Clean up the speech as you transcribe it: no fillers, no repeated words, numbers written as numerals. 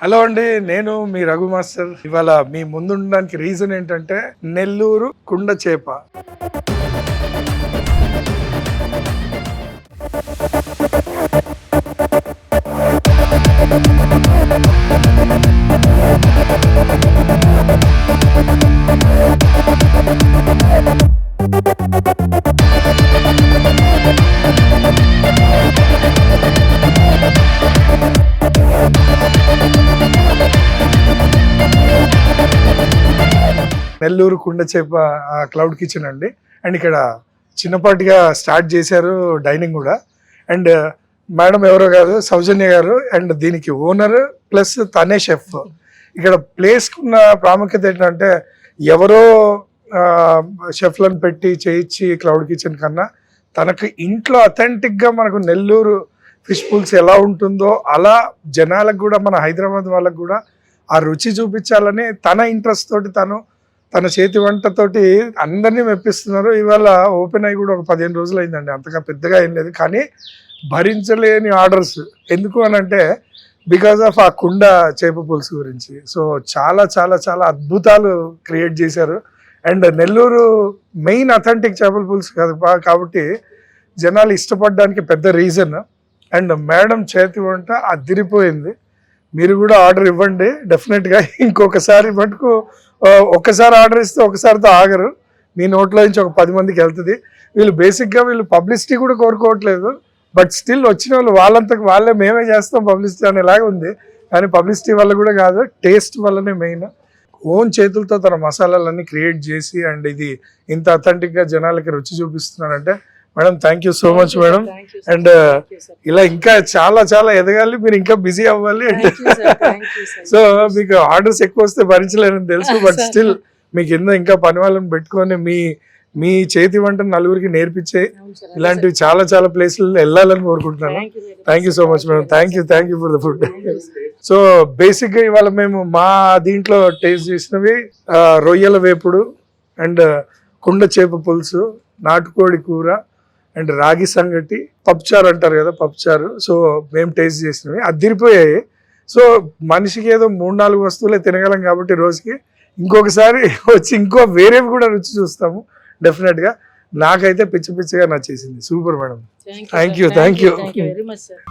Hello అండి, నేను మీ Raghu master. ఇవాళ మీ ముందుండడానికి రీజన్ ఏంటంటే నెల్లూరు కుండ చేప. నెల్లూరు కుండ చేప క్లౌడ్ కిచెన్ అండి. అండ్ ఇక్కడ చిన్నపాటిగా స్టార్ట్ చేశారు డైనింగ్ కూడా. అండ్ మేడం ఎవరో కాదు, సౌజన్య గారు. అండ్ దీనికి ఓనర్ ప్లస్ తనే షెఫ్. ఇక్కడ ప్లేస్కి ఉన్న ప్రాముఖ్యత ఏంటంటే ఎవరో షెఫ్లను పెట్టి చేయించి క్లౌడ్ కిచెన్ కన్నా తనకు ఇంట్లో అథెంటిక్గా మనకు నెల్లూరు ఫిష్ పుల్స్ ఎలా ఉంటుందో అలా జనాలకు కూడా, మన హైదరాబాద్ వాళ్ళకు కూడా ఆ రుచి చూపించాలని తన ఇంట్రెస్ట్ తోటి తన చేతి వంటతోటి అందరినీ మెప్పిస్తున్నారు. ఇవాళ ఓపెన్ అయ్యి కూడా ఒక 15 రోజులు అయిందండి. అంతగా పెద్దగా ఏం లేదు, కానీ భరించలేని ఆర్డర్స్. ఎందుకు అని అంటే బికాజ్ ఆఫ్ ఆ కుండ చేప పులుసు గురించి. సో చాలా చాలా చాలా అద్భుతాలు క్రియేట్ చేశారు. అండ్ నెల్లూరు మెయిన్ అథెంటిక్ చేపల పులుసు కాబట్టి జనాలు ఇష్టపడడానికి పెద్ద రీజన్. అండ్ మేడం చేతి వంట అదిరిపోయింది. మీరు కూడా ఆర్డర్ ఇవ్వండి డెఫినెట్గా. ఇంకొకసారి మటుకు ఒక్కసారి ఆర్డర్ ఇస్తే ఒకసారితో ఆగరు. మీ నోట్లో నుంచి ఒక 10 మందికి వెళ్తుంది. వీళ్ళు పబ్లిసిటీ కూడా కోరుకోవట్లేదు. బట్ స్టిల్ వచ్చిన వాళ్ళు వాళ్ళంతకు వాళ్ళే మేమే చేస్తాం పబ్లిసిటీ అనేలాగా ఉంది. కానీ పబ్లిసిటీ వల్ల కూడా కాదు, టేస్ట్ వల్లనే మెయిన్. ఓన్ చేతులతో తన మసాలాలన్నీ క్రియేట్ చేసి అండ్ ఇది ఇంత అథెంటిక్గా జనాలకి రుచి చూపిస్తున్నారంటే madam thank you so much madam. And ఇలా ఇంకా చాలా చాలా ఎదగాలి, మీరు ఇంకా బిజీ అవ్వాలి. అంటే సో మీకు ఆర్డర్స్ ఎక్కువ వస్తే భరించలేదని తెలుసు, బట్ స్టిల్ మీకు ఇంకా పని వాళ్ళని పెట్టుకొని మీ చేతి వంట నలుగురికి నేర్పించే ఇలాంటివి చాలా చాలా ప్లేసుల్లో వెళ్ళాలని కోరుకుంటున్నాను. Thank you so much madam. Thank you for the food. So basic గా ఇవాళ మేము మా దీంట్లో టేస్ట్ చేసినవి రొయ్యల వేపుడు అండ్ కుండ చేప పులుసు, నాటుకోడి కూర అండ్ రాగి సంగటి, పప్పుచారు అంటారు కదా, పప్పుచారు. సో మేము టేస్ట్ చేసినవి అదిరిపోయాయి. సో మనిషికి ఏదో 3-4 వస్తువులే తినగలం కాబట్టి రోజుకి ఇంకొకసారి వచ్చి ఇంకో వేరేవి కూడా రుచి చూస్తాము డెఫినెట్గా. నాకైతే పిచ్చిగా నచ్చేసింది. Super madam. Thank you very much sir.